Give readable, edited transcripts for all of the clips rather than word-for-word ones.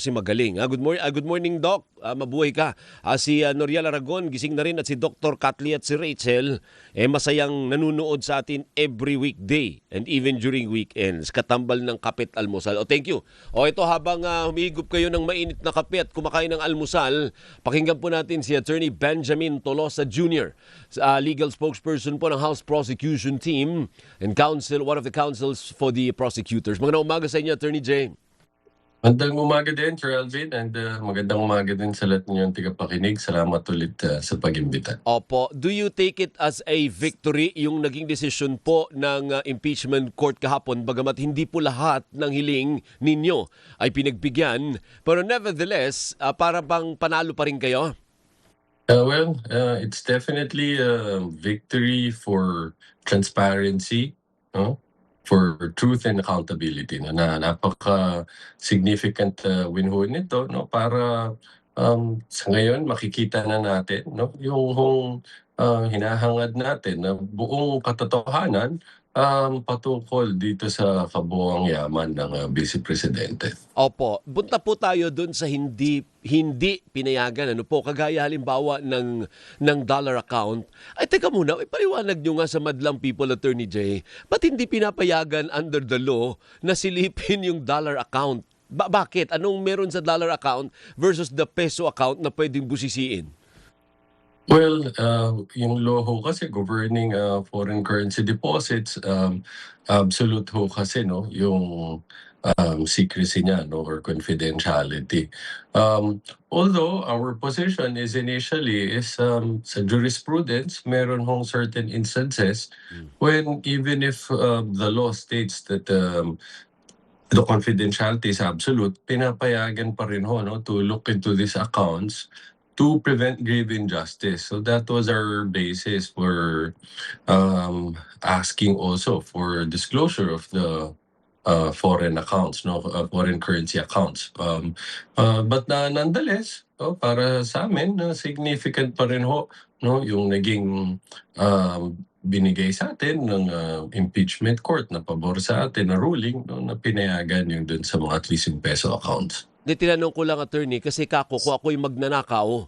si magaling. Good morning, Doc. Mabuhay ka. Si Noriel Aragon, gising na rin, at si Dr. Katli at si Rachel, masayang nanunood sa atin every weekday and even during weekends. Katambal ng kape at almusal. Thank you. Ito habang humihigop kayo ng mainit na kape at kumakain ng almusal, pakinggan po natin si Attorney Benjamin Tolosa Jr., legal spokesperson po ng House Prosecution Team and one of the counsels for the prosecutors. Magandang umaga sa inyo, Attorney Jay. Magandang umaga din, Sir Alvin, and magandang umaga din sa lahat ninyong tigapakinig. Salamat ulit sa pag-imbita. Opo. Do you take it as a victory yung naging desisyon po ng impeachment court kahapon, bagamat hindi po lahat ng hiling ninyo ay pinagbigyan, pero nevertheless, para bang panalo pa rin kayo? It's definitely a victory for transparency, no? For truth and accountability, na napaka-significant win ho nito, no? Para sa ngayon makikita na natin, no, yung hinahangad natin na buong katotohanan patungkol dito sa kabuuang yaman ng Vice Presidente. Opo, punta po tayo doon sa hindi pinayagan, ano po, kagaya halimbawa ng dollar account. Ay teka muna, paliwanag nyo nga sa madlang people, Attorney Jay, ba't hindi pinapayagan under the law na silipin yung dollar account? Bakit? Anong meron sa dollar account versus the peso account na pwedeng busisiin? Well, yung law ho kasi governing foreign currency deposits, absolute ho kasi, no, yung secrecy niya, no, or confidentiality. Although our position is initially sa jurisprudence, meron hong certain instances when even if the law states that the confidentiality is absolute, pinapayagan pa rin ho, no, to look into these accounts to prevent grave injustice. So that was our basis for asking also for disclosure of the foreign accounts, no, foreign currency accounts. But nonetheless, para sa amin, significant pa rin ho, no, yung naging binigay sa atin ng impeachment court na pabor sa atin na ruling, no, na pinayagan yung dun sa mga at least yung peso accounts. Tinanong ko lang, Attorney, kasi kung ako'y magnanakaw,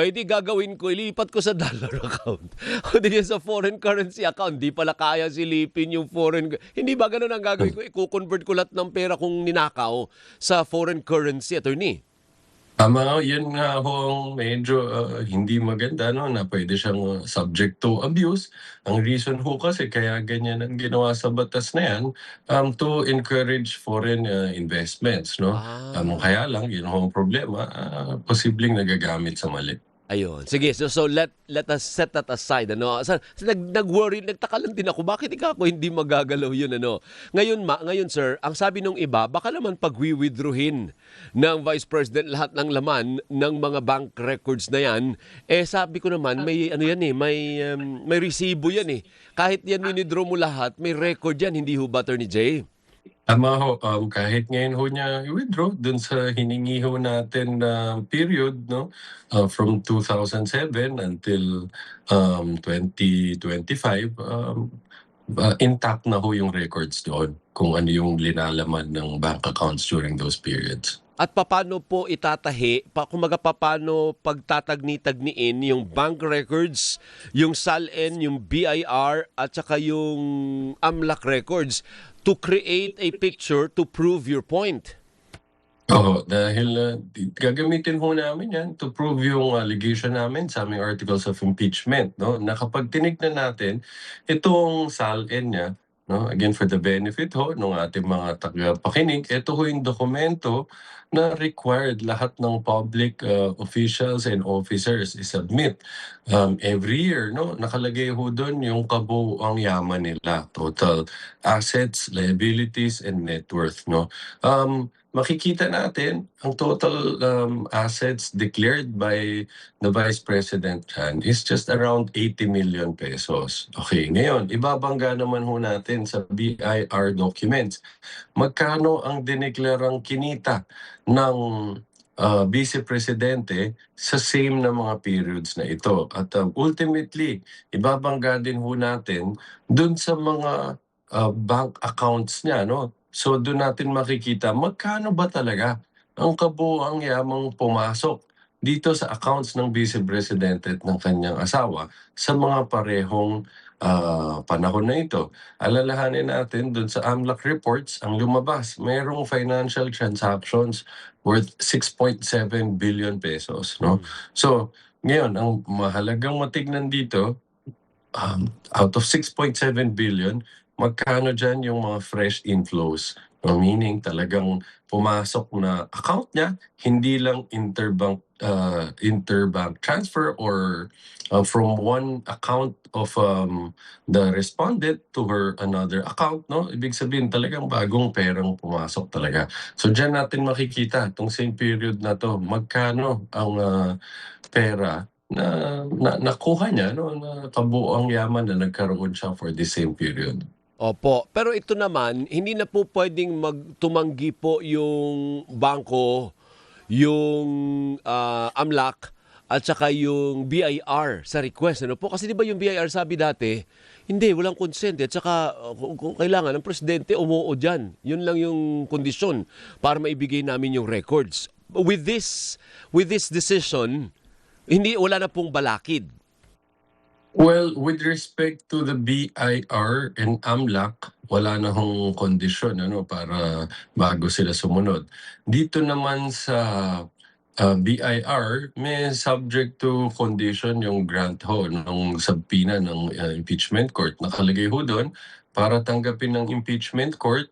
edi gagawin ko, ilipat ko sa dollar account. O di sa foreign currency account, di pala kaya silipin yung foreign. Hindi ba ganun ang gagawin ko? I-convert ko lahat ng pera kong ninakaw sa foreign currency, Attorney. Tama, yun nga ho medyo hindi maganda, no, na pwede siyang subject to abuse. Ang reason ho kasi kaya ganyan ang ginawa sa batas na yan, to encourage foreign investments, no? Kaya lang, yun ho ang problema, posibleng nagagamit sa mali. Ayun. Sige, so let us set that aside, ano. Nag-worry, nagtaka lang din ako, bakit ako hindi magagalaw yun, ano. Ngayon sir, ang sabi nung iba, baka naman pag-withdrawin ng Vice President lahat ng laman ng mga bank records na yan, sabi ko naman, may ano yan may resibo yan eh. Kahit yan withdraw mo lahat, may record yan, hindi ho ba, Attorney Jay? Tama ho, kahit ngayon ho niya i-withdraw dun sa hiningi ho natin na period, no, from 2007 until 2025, intact na ho yung records doon kung ano yung linalaman ng bank accounts during those periods. At paano po itatahi, paano pagtatagni-tagniin yung bank records, yung SALN, yung BIR, at saka yung AMLAC records to create a picture to prove your point? Oo, dahil gagamitin ho namin yan to prove yung allegation namin sa aming articles of impeachment, no? Na kapag tinignan natin itong SALN niya, no, again for the benefit ho ng ating mga tagapakinig, ito ho yung dokumento na required lahat ng public officials and officers i-submit every year, no? Nakalagay ho doon yung kabuuang yaman nila, total assets, liabilities, and net worth, no? Makikita natin ang total assets declared by the Vice President is just around 80 million pesos. Okay, ngayon, ibabangga naman ho natin sa BIR documents. Magkano ang dineklarang kinita ng Vice Presidente sa same na mga periods na ito. At ultimately, ibabangga din ho natin dun sa mga bank accounts niya, no? So doon natin makikita magkano ba talaga ang kabuuang yamang pumasok dito sa accounts ng Vice Presidente at ng kanyang asawa sa mga parehong panahon na ito. Alalahanin natin dun sa AMLAC reports, ang lumabas, mayroong financial transactions worth 6.7 billion pesos, no? So, ngayon, ang mahalagang matignan dito, out of 6.7 billion, magkano dyan yung mga fresh inflows? No, meaning talagang pumasok na account niya, hindi lang interbank transfer or from one account of the respondent to her another account, no? Ibig sabihin talagang bagong perang pumasok talaga. So diyan natin makikita tong same period na to, magkano ang pera na nakuha niya, no, na kabuuang yaman na nagkaroon siya for the same period. Opo. Pero ito naman, hindi na po puwedeng tumanggi po yung bangko, yung AMLAC at saka yung BIR sa request. Ano po? Kasi di ba yung BIR sabi dati, hindi, walang consent. At saka kung kailangan ng presidente, umuo dyan. Yun lang yung kondisyon para maibigay namin yung records. With this decision, wala na pong balakid. Well, with respect to the BIR and AMLAC, wala na hong kondisyon ano, para bago sila sumunod. Dito naman sa BIR, may subject to condition yung grant ho ng subpoena ng impeachment court. Nakalagay ho doon, para tanggapin ng impeachment court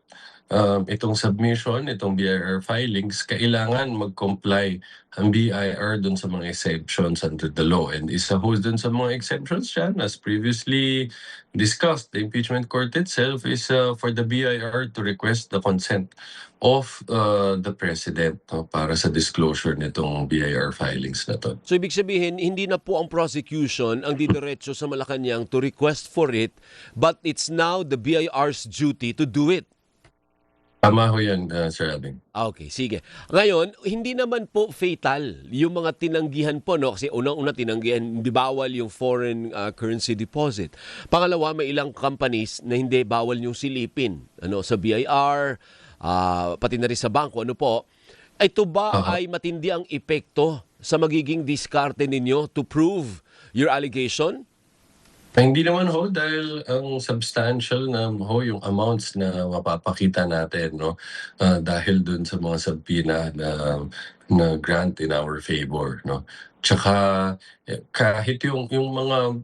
itong submission, itong BIR filings, kailangan mag-comply ang BIR dun sa mga exceptions under the law. And isa ho dun sa mga exceptions dyan, as previously discussed, the impeachment court itself is for the BIR to request the consent of the President, no, para sa disclosure nitong BIR filings na to. So ibig sabihin, hindi na po ang prosecution ang didiretso sa Malacanang to request for it, but it's now the BIR's duty to do it. Tama ho yan, Sir Alvin. Okay, sige. Ngayon, hindi naman po fatal yung mga tinanggihan po, no? Kasi unang-una tinanggihan, hindi bawal yung foreign currency deposit. Pangalawa, may ilang companies na hindi bawal yung silipin. Ano, sa BIR, pati na rin sa bangko. Ano po? Ito ba ay matindi ang epekto sa magiging diskarte ninyo to prove your allegation? Hindi naman ho, dahil ang substantial na ho yung amounts na mapapakita natin, no, dahil dun sa mga subpoena na grant in our favor, no. Tsaka kahit yung mga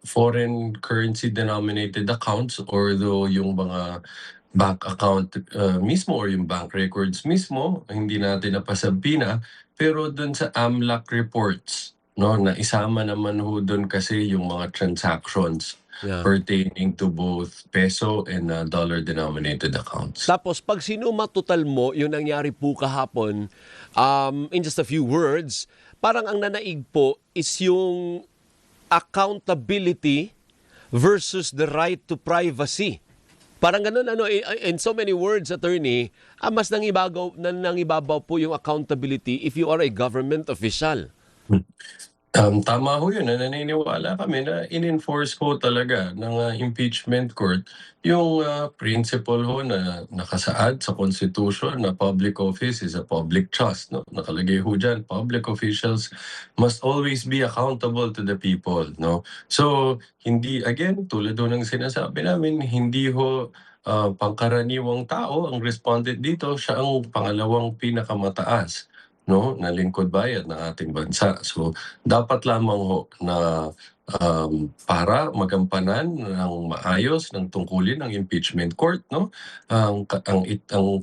foreign currency denominated accounts, or though yung mga bank account mismo or yung bank records mismo, hindi natin napasubpoena, pero dun sa AMLAC reports, no, na isama naman ho doon kasi yung mga transactions Yeah. pertaining to both peso and dollar-denominated accounts. Tapos pag sinumatotal mo yung nangyari po kahapon, in just a few words, parang ang nanaig po is yung accountability versus the right to privacy. Parang ganun, ano, in so many words, attorney, mas nangibabaw po yung accountability if you are a government official. Tama ho yun, naniniwala kami na in-enforce ho talaga ng impeachment court yung principle ho na nakasaad sa Constitution na public office is a public trust. No? Nakalagay ho dyan, public officials must always be accountable to the people. No? So, hindi, again, tulad ho ng sinasabi namin, hindi ho pangkaraniwang tao ang respondent dito, siya ang pangalawang pinakamataas, no, na lingkod bayad ng ating bansa. So dapat lamang ho na para magampanan ng maayos ng tungkulin ng impeachment court, no, ang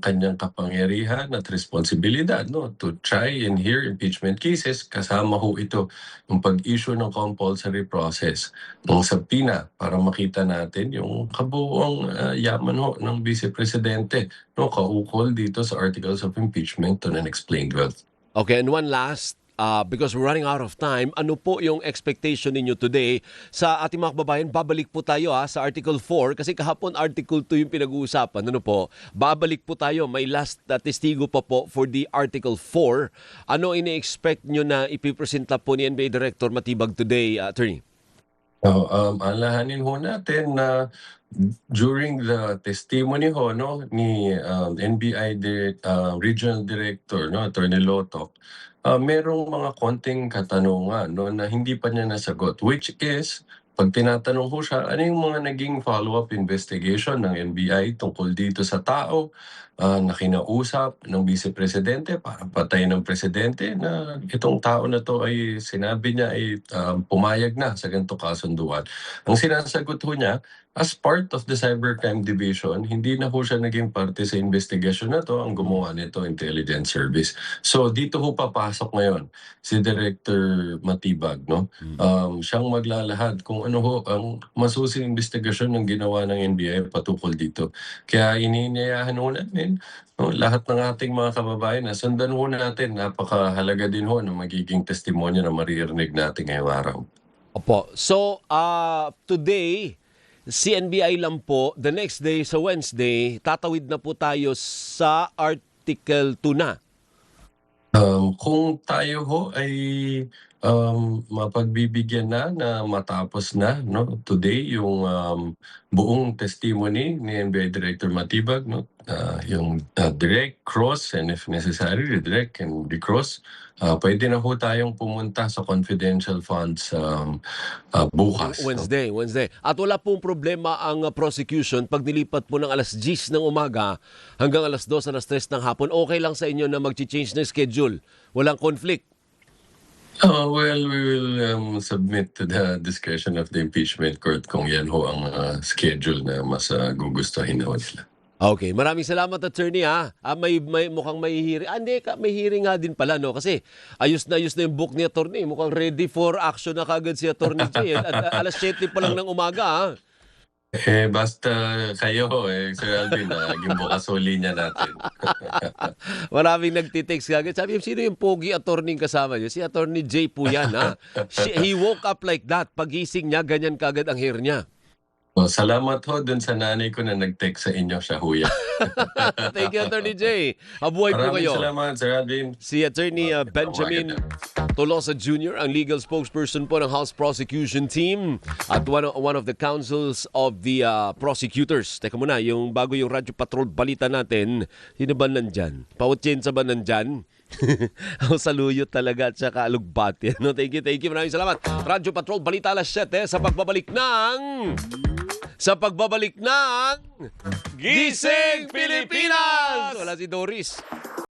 kanyang kapangyarihan at responsibilidad, no, to try and hear impeachment cases, kasama ho ito yung pag-issue ng compulsory process ng subpoena para makita natin yung kabuuang yaman ho ng Vice Presidente, no, kaukol dito sa articles of impeachment on unexplained wealth. Okay, and one last, because we're running out of time, ano po yung expectation ninyo today sa ating mga kababayan? Babalik po tayo sa Article 4 kasi kahapon Article 2 yung pinag-uusapan. Ano po? Babalik po tayo. May last testigo pa po for the Article 4. Ano ini-expect nyo na ipipresenta po ni NBI Director Matibag today, attorney? Alalahanin ho natin na during the testimony ho, no, ni Regional Director, no, Attorney Lotoc, merong mga konting katanungan, no, na hindi pa niya nasagot, which is pag tinatanong ko siya, ano yung mga naging follow-up investigation ng NBI tungkol dito sa tao na kinausap ng Vice Presidente para patay ng Presidente, na itong tao na to ay sinabi niya ay pumayag na sa ganito kasunduan. Ang sinasagot ho niya, as part of the Cybercrime Division, hindi na ho siya naging parte sa investigation na to. Ang gumawa nito, Intelligence Service. So dito ho papasok ngayon si Director Matibag, no? Siyang maglalahad kung ano ho ang masusing investigasyon ng ginawa ng NBI patukol dito. Kaya iniinyayahan ho namin, no, lahat ng ating mga kababayan na sundan ho natin. Napakahalaga din ho na magiging testimonya na maririnig natin ngayong araw. Opo. So, today, CNBI lang po, the next day, sa Wednesday, tatawid na po tayo sa Article 2 na. Kung tayo ho ay mapagbibigyan na matapos na, no, today yung buong testimony ni NBI Director Matibag, no, yung direct, cross, and if necessary, redirect and recross, pwede na ho tayong pumunta sa confidential funds bukas. No? Wednesday. At wala pong problema ang prosecution pag nilipat po ng alas 10 ng umaga hanggang alas 2, alas 3 ng hapon. Okay lang sa inyo na mag-change ng schedule. Walang conflict. Well, we will submit to the discretion of the impeachment court kung yan ho ang schedule na mas gugustuhin ho nila. Okay, maraming salamat, attorney, ha. May mukhang may hearing. Hindi, may hearing nga din pala, no? Kasi ayos na yung book ni attorney. Mukhang ready for action na kagad si attorney Jay. At alas 7 pa lang ng umaga, ha. Basta kayo, Sir Alvin, naging bukas ho linya natin. Maraming nagtitext kagad. Sabi, sino yung pogi attorney kasama niyo? Si attorney Jay po yan, ha. He woke up like that. Pagising niya, ganyan kagad ang hair niya. Salamat ho dun sa nanay ko na nag-text sa inyo, siya ho yan. Thank you, attorney Jay. Mabuhay po Maraming kayo. salamat, Sir Alvin. Si attorney Benjamin Tolosa Jr., ang legal spokesperson po ng House Prosecution Team at one of the counsels of the prosecutors. Teka muna, yung bago yung Radyo Patrol balita natin, sino ba nandyan? Pautsensa ba nandyan? Ang saluyot talaga at saka alugbati. No, thank you. Maraming salamat. Radyo Patrol balita alas 7 sa pagbabalik ng Gising Pilipinas! Wala si Doris.